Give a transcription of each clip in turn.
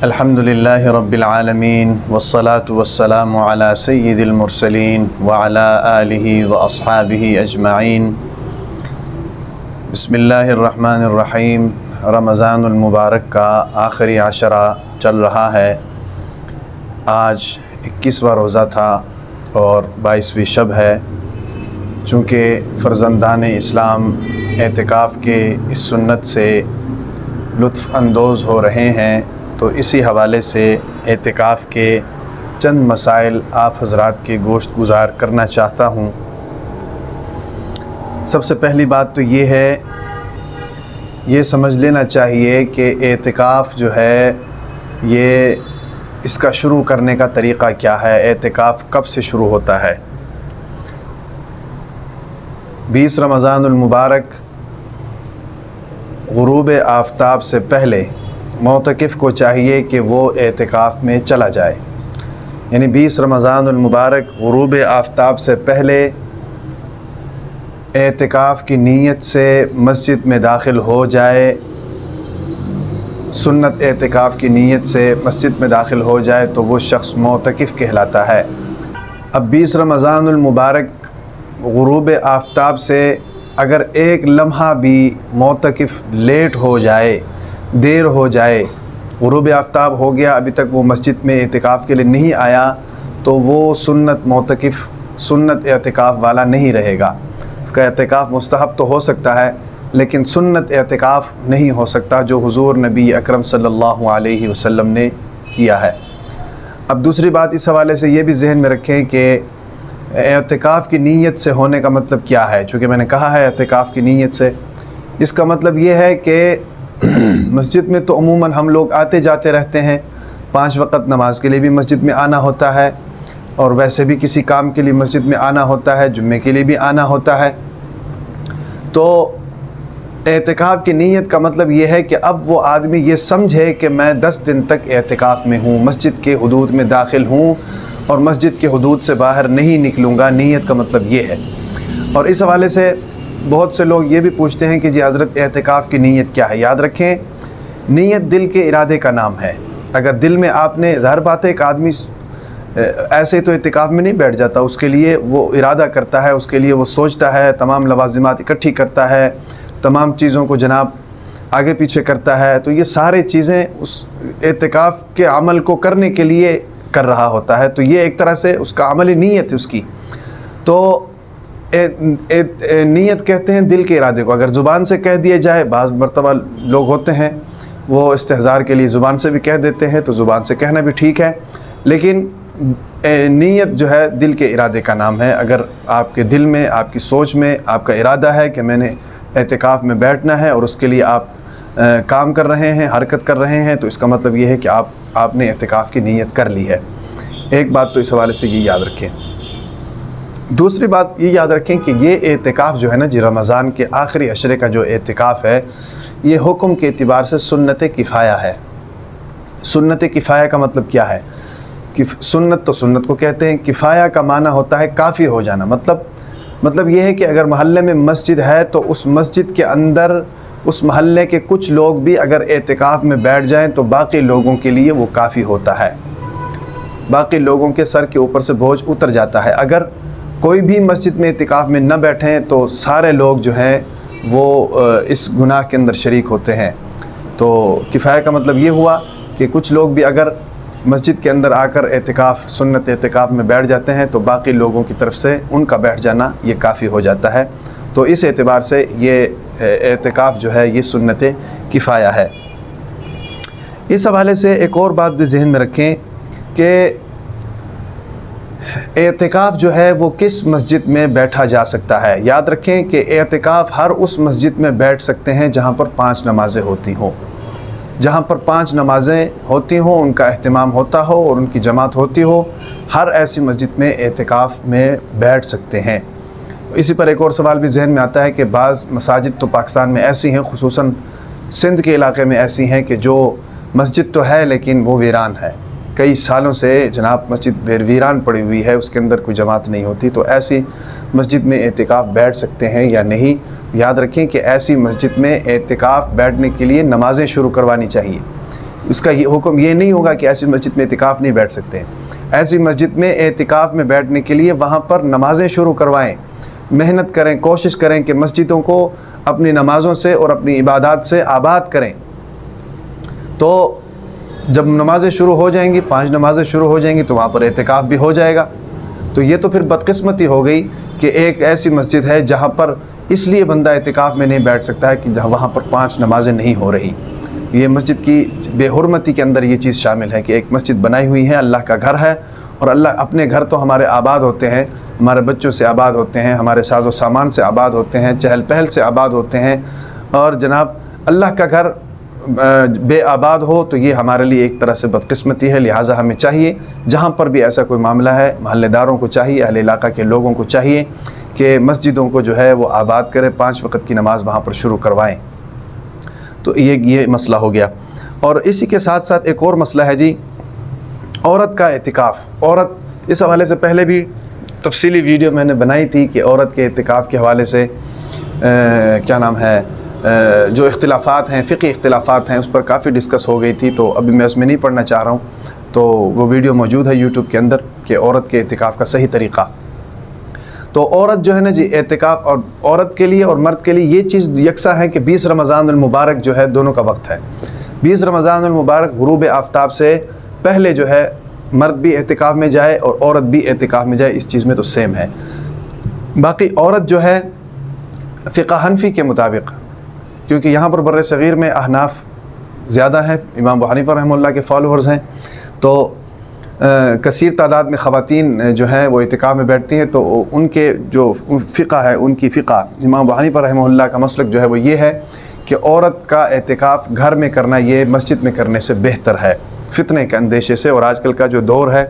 الحمدللہ رب العالمین والصلاة والسلام علی سید المرسلین وعلی آلہ واصحابہ اجمعین۔ بسم اللہ الرحمن الرحیم۔ رمضان المبارک کا آخری عشرہ چل رہا ہے۔ آج 21واں روزہ تھا اور 22ویں شب ہے۔ چونکہ فرزندان اسلام اعتکاف کے اس سنت سے لطف اندوز ہو رہے ہیں، تو اسی حوالے سے اعتکاف کے چند مسائل آپ حضرات کے گوشت گزار کرنا چاہتا ہوں۔ سب سے پہلی بات تو یہ ہے، یہ سمجھ لینا چاہیے کہ اعتکاف جو ہے یہ اس کا شروع کرنے کا طریقہ کیا ہے، اعتکاف کب سے شروع ہوتا ہے۔ 20 رمضان المبارک غروب آفتاب سے پہلے معتکف کو چاہیے کہ وہ اعتکاف میں چلا جائے، یعنی 20 رمضان المبارک غروب آفتاب سے پہلے اعتکاف کی نیت سے مسجد میں داخل ہو جائے، سنت اعتکاف کی نیت سے مسجد میں داخل ہو جائے تو وہ شخص معتکف کہلاتا ہے۔ اب 20 رمضان المبارک غروب آفتاب سے اگر ایک لمحہ بھی معتکف لیٹ ہو جائے، دیر ہو جائے، غروب آفتاب ہو گیا ابھی تک وہ مسجد میں اعتکاف کے لیے نہیں آیا، تو وہ سنت معتکف، سنت اعتکاف والا نہیں رہے گا۔ اس کا اعتکاف مستحب تو ہو سکتا ہے لیکن سنت اعتکاف نہیں ہو سکتا جو حضور نبی اکرم صلی اللہ علیہ وسلم نے کیا ہے۔ اب دوسری بات اس حوالے سے یہ بھی ذہن میں رکھیں کہ اعتکاف کی نیت سے ہونے کا مطلب کیا ہے۔ چونکہ میں نے کہا ہے اعتکاف کی نیت سے، اس کا مطلب یہ ہے کہ مسجد میں تو عموماً ہم لوگ آتے جاتے رہتے ہیں، 5 وقت نماز کے لیے بھی مسجد میں آنا ہوتا ہے، اور ویسے بھی کسی کام کے لیے مسجد میں آنا ہوتا ہے، جمعے کے لیے بھی آنا ہوتا ہے۔ تو اعتکاف کی نیت کا مطلب یہ ہے کہ اب وہ آدمی یہ سمجھے کہ میں 10 دن تک اعتکاف میں ہوں، مسجد کے حدود میں داخل ہوں اور مسجد کے حدود سے باہر نہیں نکلوں گا۔ نیت کا مطلب یہ ہے۔ اور اس حوالے سے بہت سے لوگ یہ بھی پوچھتے ہیں کہ جی حضرت اعتکاف کی نیت کیا ہے۔ یاد رکھیں، نیت دل کے ارادے کا نام ہے۔ اگر دل میں آپ نے، ظاہر بات ہے ایک آدمی ایسے تو اعتکاف میں نہیں بیٹھ جاتا، اس کے لیے وہ ارادہ کرتا ہے، اس کے لیے وہ سوچتا ہے، تمام لوازمات اکٹھی کرتا ہے، تمام چیزوں کو جناب آگے پیچھے کرتا ہے، تو یہ سارے چیزیں اس اعتکاف کے عمل کو کرنے کے لیے کر رہا ہوتا ہے، تو یہ ایک طرح سے اس کا عملی نیت ہے اس کی۔ تو نیت کہتے ہیں دل کے ارادے کو۔ اگر زبان سے کہہ دیا جائے، بعض مرتبہ لوگ ہوتے ہیں وہ استحضار کے لیے زبان سے بھی کہہ دیتے ہیں، تو زبان سے کہنا بھی ٹھیک ہے، لیکن نیت جو ہے دل کے ارادے کا نام ہے۔ اگر آپ کے دل میں، آپ کی سوچ میں آپ کا ارادہ ہے کہ میں نے اعتکاف میں بیٹھنا ہے اور اس کے لیے آپ کام کر رہے ہیں، حرکت کر رہے ہیں، تو اس کا مطلب یہ ہے کہ آپ نے اعتکاف کی نیت کر لی ہے۔ ایک بات تو اس حوالے سے یہ یاد رکھیں۔ دوسری بات یہ یاد رکھیں کہ یہ اعتکاف جو ہے نا جی، رمضان کے آخری عشرے کا جو اعتکاف ہے، یہ حکم کے اعتبار سے سنت کفایہ ہے۔ سنت کفایہ کا مطلب کیا ہے؟ سنت تو سنت کو کہتے ہیں، کفایہ کا معنی ہوتا ہے کافی ہو جانا۔ مطلب یہ ہے کہ اگر محلے میں مسجد ہے تو اس مسجد کے اندر اس محلے کے کچھ لوگ بھی اگر اعتکاف میں بیٹھ جائیں تو باقی لوگوں کے لیے وہ کافی ہوتا ہے، باقی لوگوں کے سر کے اوپر سے بوجھ اتر جاتا ہے۔ اگر کوئی بھی مسجد میں اعتکاف میں نہ بیٹھیں تو سارے لوگ جو ہیں وہ اس گناہ کے اندر شریک ہوتے ہیں۔ تو کفایہ کا مطلب یہ ہوا کہ کچھ لوگ بھی اگر مسجد کے اندر آ کر اعتکاف، سنت اعتکاف میں بیٹھ جاتے ہیں تو باقی لوگوں کی طرف سے ان کا بیٹھ جانا یہ کافی ہو جاتا ہے۔ تو اس اعتبار سے یہ اعتکاف جو ہے یہ سنت کفایہ ہے۔ اس حوالے سے ایک اور بات بھی ذہن میں رکھیں کہ اعتکاف جو ہے وہ کس مسجد میں بیٹھا جا سکتا ہے۔ یاد رکھیں کہ اعتکاف ہر اس مسجد میں بیٹھ سکتے ہیں جہاں پر 5 نمازیں ہوتی ہوں، جہاں پر 5 نمازیں ہوتی ہوں، ان کا اہتمام ہوتا ہو اور ان کی جماعت ہوتی ہو، ہر ایسی مسجد میں اعتکاف میں بیٹھ سکتے ہیں۔ اسی پر ایک اور سوال بھی ذہن میں آتا ہے کہ بعض مساجد تو پاکستان میں ایسی ہیں، خصوصاً سندھ کے علاقے میں ایسی ہیں کہ جو مسجد تو ہے لیکن وہ ویران ہے، کئی سالوں سے جناب مسجد ویران پڑی ہوئی ہے، اس کے اندر کوئی جماعت نہیں ہوتی، تو ایسی مسجد میں اعتکاف بیٹھ سکتے ہیں یا نہیں۔ یاد رکھیں کہ ایسی مسجد میں اعتکاف بیٹھنے کے لیے نمازیں شروع کروانی چاہیے، اس کا یہ حکم یہ نہیں ہوگا کہ ایسی مسجد میں اعتکاف نہیں بیٹھ سکتے ہیں۔ ایسی مسجد میں اعتکاف میں بیٹھنے کے لیے وہاں پر نمازیں شروع کروائیں، محنت کریں، کوشش کریں کہ مسجدوں کو اپنی نمازوں سے اور اپنی عبادات سے آباد کریں۔ تو جب نمازیں شروع ہو جائیں گی، 5 نمازیں شروع ہو جائیں گی تو وہاں پر اعتکاف بھی ہو جائے گا۔ تو یہ تو پھر بدقسمتی ہو گئی کہ ایک ایسی مسجد ہے جہاں پر اس لیے بندہ اعتکاف میں نہیں بیٹھ سکتا ہے کہ جہاں وہاں پر 5 نمازیں نہیں ہو رہی۔ یہ مسجد کی بے حرمتی کے اندر یہ چیز شامل ہے کہ ایک مسجد بنائی ہوئی ہے، اللہ کا گھر ہے، اور اللہ اپنے گھر تو ہمارے آباد ہوتے ہیں، ہمارے بچوں سے آباد ہوتے ہیں، ہمارے ساز و سامان سے آباد ہوتے ہیں، چہل پہل سے آباد ہوتے ہیں، اور جناب اللہ کا گھر بے آباد ہو تو یہ ہمارے لیے ایک طرح سے بدقسمتی ہے۔ لہٰذا ہمیں چاہیے جہاں پر بھی ایسا کوئی معاملہ ہے، محلے داروں کو چاہیے، اہل علاقہ کے لوگوں کو چاہیے کہ مسجدوں کو جو ہے وہ آباد کریں، 5 وقت کی نماز وہاں پر شروع کروائیں۔ تو یہ مسئلہ ہو گیا۔ اور اسی کے ساتھ ساتھ ایک اور مسئلہ ہے جی، عورت کا اعتکاف۔ عورت، اس حوالے سے پہلے بھی تفصیلی ویڈیو میں نے بنائی تھی کہ عورت کے اعتکاف کے حوالے سے کیا نام ہے جو اختلافات ہیں، فقہی اختلافات ہیں، اس پر کافی ڈسکس ہو گئی تھی، تو ابھی میں اس میں نہیں پڑھنا چاہ رہا ہوں۔ تو وہ ویڈیو موجود ہے یوٹیوب کے اندر کہ عورت کے اعتکاف کا صحیح طریقہ۔ تو عورت جو ہے نا جی، اعتکاف اور عورت کے لیے اور مرد کے لیے یہ چیز یکساں ہے کہ 20 رمضان المبارک جو ہے دونوں کا وقت ہے۔ 20 رمضان المبارک غروب آفتاب سے پہلے جو ہے مرد بھی اعتکاف میں جائے اور عورت بھی اعتکاف میں جائے، اس چیز میں تو سیم ہے۔ باقی عورت جو ہے فقہ حنفی کے مطابق، کیونکہ یہاں پر بر صغیر میں احناف زیادہ ہیں، امام ابو حنیفہ رحمہ اللہ کے فالوورز ہیں، تو کثیر تعداد میں خواتین جو ہیں وہ اعتکاف میں بیٹھتی ہیں، تو ان کے جو فقہ ہے، ان کی فقہ امام ابو حنیفہ رحمہ اللہ کا مسلک جو ہے وہ یہ ہے کہ عورت کا اعتکاف گھر میں کرنا یہ مسجد میں کرنے سے بہتر ہے، فتنے کے اندیشے سے۔ اور آج کل کا جو دور ہے،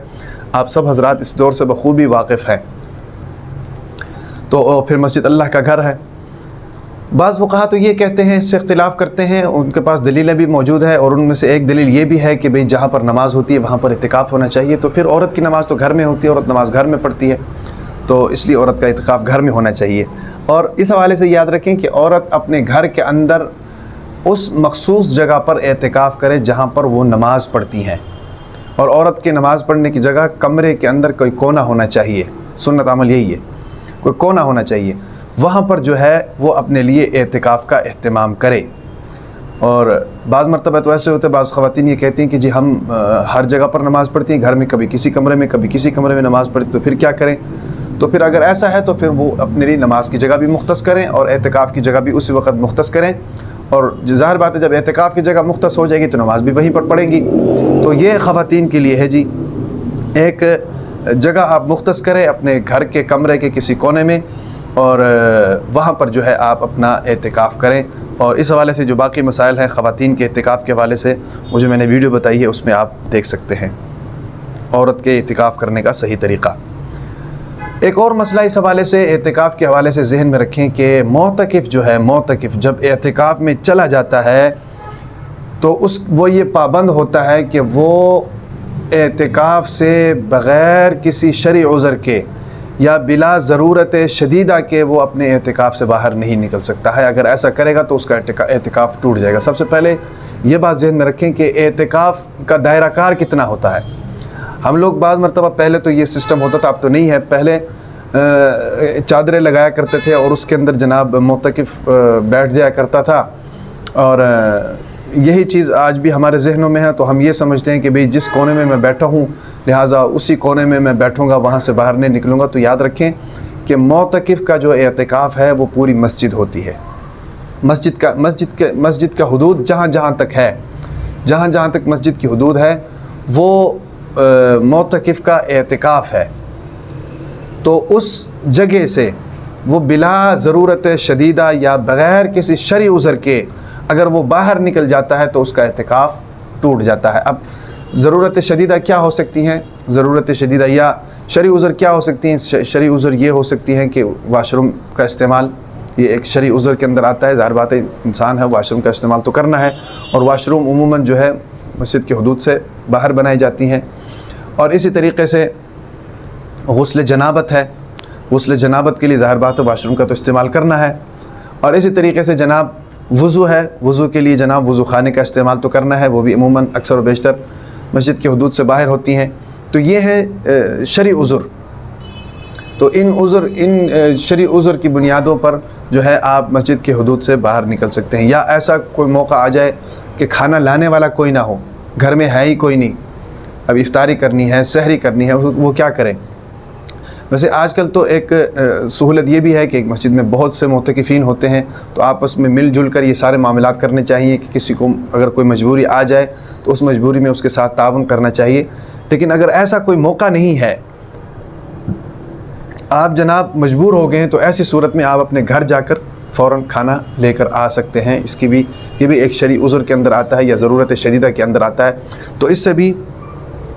آپ سب حضرات اس دور سے بخوبی واقف ہیں، تو پھر مسجد اللہ کا گھر ہے۔ بعض فقہا تو یہ کہتے ہیں، اس سے اختلاف کرتے ہیں، ان کے پاس دلیلیں بھی موجود ہے، اور ان میں سے ایک دلیل یہ بھی ہے کہ بھئی جہاں پر نماز ہوتی ہے وہاں پر اعتکاف ہونا چاہیے، تو پھر عورت کی نماز تو گھر میں ہوتی ہے، عورت نماز گھر میں پڑھتی ہے، تو اس لیے عورت کا اعتکاف گھر میں ہونا چاہیے۔ اور اس حوالے سے یاد رکھیں کہ عورت اپنے گھر کے اندر اس مخصوص جگہ پر اعتکاف کرے جہاں پر وہ نماز پڑھتی ہیں، اور عورت کے نماز پڑھنے کی جگہ کمرے کے اندر کوئی کونا ہونا چاہیے، سنت عمل یہی ہے، کوئی کونا ہونا چاہیے، وہاں پر جو ہے وہ اپنے لیے اعتکاف کا اہتمام کرے۔ اور بعض مرتبہ تو ایسے ہوتے ہیں، بعض خواتین یہ کہتی ہیں کہ جی ہم ہر جگہ پر نماز پڑھتی ہیں، گھر میں کبھی کسی کمرے میں کبھی کسی کمرے میں نماز پڑھتی، تو پھر کیا کریں؟ تو پھر اگر ایسا ہے تو پھر وہ اپنے لیے نماز کی جگہ بھی مختص کریں اور اعتکاف کی جگہ بھی اسی وقت مختص کریں، اور ظاہر بات ہے جب اعتکاف کی جگہ مختص ہو جائے گی تو نماز بھی وہیں پر پڑھیں گی۔ تو یہ خواتین کے لیے ہے جی، ایک جگہ آپ مختص کریں اپنے گھر کے کمرے کے کسی کونے میں، اور وہاں پر جو ہے آپ اپنا اعتکاف کریں۔ اور اس حوالے سے جو باقی مسائل ہیں خواتین کے اعتکاف کے حوالے سے، وہ جو میں نے ویڈیو بتائی ہے اس میں آپ دیکھ سکتے ہیں عورت کے اعتکاف کرنے کا صحیح طریقہ۔ ایک اور مسئلہ اس حوالے سے اعتکاف کے حوالے سے ذہن میں رکھیں کہ معتکف جو ہے، معتکف جب اعتکاف میں چلا جاتا ہے تو وہ یہ پابند ہوتا ہے کہ وہ اعتکاف سے بغیر کسی شرعی عذر کے یا بلا ضرورت شدیدہ کے وہ اپنے اعتکاف سے باہر نہیں نکل سکتا ہے۔ اگر ایسا کرے گا تو اس کا اعتکاف ٹوٹ جائے گا۔ سب سے پہلے یہ بات ذہن میں رکھیں کہ اعتکاف کا دائرہ کار کتنا ہوتا ہے۔ ہم لوگ بعض مرتبہ پہلے تو یہ سسٹم ہوتا تھا، اب تو نہیں ہے، پہلے چادریں لگایا کرتے تھے اور اس کے اندر جناب معتکف بیٹھ جایا کرتا تھا، اور یہی چیز آج بھی ہمارے ذہنوں میں ہے، تو ہم یہ سمجھتے ہیں کہ بھئی جس کونے میں میں بیٹھا ہوں لہٰذا اسی کونے میں میں بیٹھوں گا، وہاں سے باہر نہیں نکلوں گا۔ تو یاد رکھیں کہ معتکف کا جو اعتکاف ہے وہ پوری مسجد ہوتی ہے۔ مسجد کا حدود جہاں جہاں تک ہے، جہاں جہاں تک مسجد کی حدود ہے وہ معتکف کا اعتکاف ہے۔ تو اس جگہ سے وہ بلا ضرورت شدیدہ یا بغیر کسی شرعی عذر کے اگر وہ باہر نکل جاتا ہے تو اس کا اعتکاف ٹوٹ جاتا ہے۔ اب ضرورت شدیدہ کیا ہو سکتی ہیں؟ ضرورت شدیدہ یا شرعی عذر کیا ہو سکتی ہیں؟ شرعی عذر یہ ہو سکتی ہیں کہ واش روم کا استعمال، یہ ایک شرعی عذر کے اندر آتا ہے۔ ظاہر بات ہے انسان ہے، واش روم کا استعمال تو کرنا ہے، اور واش روم عموماً جو ہے مسجد کے حدود سے باہر بنائی جاتی ہیں۔ اور اسی طریقے سے غسل جنابت ہے، غسل جنابت کے لیے ظاہر بات ہے واش روم کا تو استعمال کرنا ہے۔ اور اسی طریقے سے جناب وضو ہے، وضو کے لیے جناب وضو خانے کا استعمال تو کرنا ہے، وہ بھی عموماً اکثر و بیشتر مسجد کے حدود سے باہر ہوتی ہیں۔ تو یہ ہے شرعی عذر۔ تو ان شرعی عذر کی بنیادوں پر جو ہے آپ مسجد کے حدود سے باہر نکل سکتے ہیں۔ یا ایسا کوئی موقع آ جائے کہ کھانا لانے والا کوئی نہ ہو، گھر میں ہے ہی کوئی نہیں، اب افطاری کرنی ہے، سحری کرنی ہے، وہ کیا کریں؟ ویسے آج کل تو ایک سہولت یہ بھی ہے کہ ایک مسجد میں بہت سے معتکفین ہوتے ہیں، تو آپس میں مل جل کر یہ سارے معاملات کرنے چاہیے کہ کسی کو اگر کوئی مجبوری آ جائے تو اس مجبوری میں اس کے ساتھ تعاون کرنا چاہیے۔ لیکن اگر ایسا کوئی موقع نہیں ہے، آپ جناب مجبور ہو گئے ہیں، تو ایسی صورت میں آپ اپنے گھر جا کر فوراً کھانا لے کر آ سکتے ہیں۔ اس کی بھی یہ بھی ایک شرعی عذر کے اندر آتا ہے یا ضرورت شدیدہ کے اندر آتا ہے، تو اس سے بھی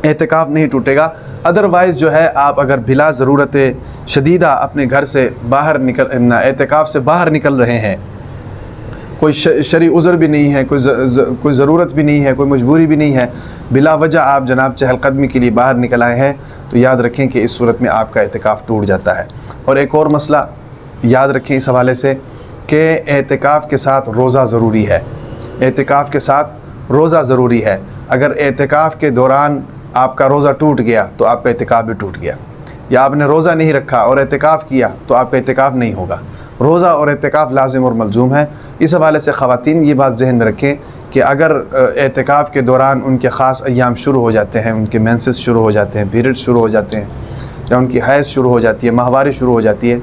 اعتکاف نہیں ٹوٹے گا۔ ادروائز جو ہے آپ اگر بلا ضرورت شدیدہ اپنے گھر سے باہر اعتکاف سے باہر نکل رہے ہیں، کوئی شرعی عذر بھی نہیں ہے، کوئی ضرورت بھی نہیں ہے، کوئی مجبوری بھی نہیں ہے، بلا وجہ آپ جناب چہل قدمی کے لیے باہر نکل آئے ہیں، تو یاد رکھیں کہ اس صورت میں آپ کا اعتکاف ٹوٹ جاتا ہے۔ اور ایک اور مسئلہ یاد رکھیں اس حوالے سے کہ اعتکاف کے ساتھ روزہ ضروری ہے۔ اعتکاف کے ساتھ روزہ ضروری ہے۔ اگر اعتکاف کے دوران آپ کا روزہ ٹوٹ گیا تو آپ کا اعتکاف بھی ٹوٹ گیا، یا آپ نے روزہ نہیں رکھا اور اعتکاف کیا تو آپ کا اعتکاف نہیں ہوگا۔ روزہ اور اعتکاف لازم اور ملزوم ہے۔ اس حوالے سے خواتین یہ بات ذہن میں رکھیں کہ اگر اعتکاف کے دوران ان کے خاص ایام شروع ہو جاتے ہیں، ان کے مینسز شروع ہو جاتے ہیں، پیریڈ شروع ہو جاتے ہیں، یا ان کی حیض شروع ہو جاتی ہے، ماہواری شروع ہو جاتی ہے،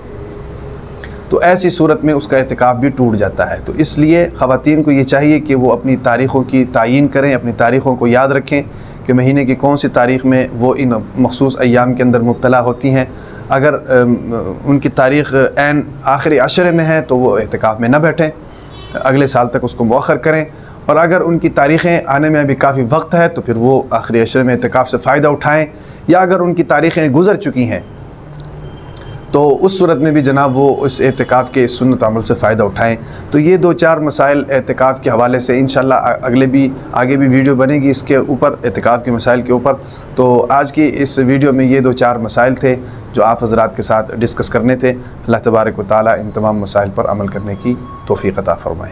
تو ایسی صورت میں اس کا اعتکاف بھی ٹوٹ جاتا ہے۔ تو اس لیے خواتین کو یہ چاہیے کہ وہ اپنی تاریخوں کی تعیین کریں، اپنی تاریخوں کو یاد رکھیں کہ مہینے کی کون سی تاریخ میں وہ ان مخصوص ایام کے اندر مبتلا ہوتی ہیں۔ اگر ان کی تاریخ عین آخری عشرے میں ہے تو وہ اعتکاف میں نہ بیٹھیں، اگلے سال تک اس کو مؤخر کریں، اور اگر ان کی تاریخیں آنے میں ابھی کافی وقت ہے تو پھر وہ آخری عشرے میں اعتکاف سے فائدہ اٹھائیں، یا اگر ان کی تاریخیں گزر چکی ہیں تو اس صورت میں بھی جناب وہ اس اعتکاف کے سنت عمل سے فائدہ اٹھائیں۔ تو یہ 2-4 مسائل اعتکاف کے حوالے سے انشاءاللہ آگے بھی ویڈیو بنے گی اس کے اوپر، اعتکاف کے مسائل کے اوپر۔ تو آج کی اس ویڈیو میں یہ 2-4 مسائل تھے جو آپ حضرات کے ساتھ ڈسکس کرنے تھے۔ اللہ تبارک و تعالی ان تمام مسائل پر عمل کرنے کی توفیق عطا فرمائے۔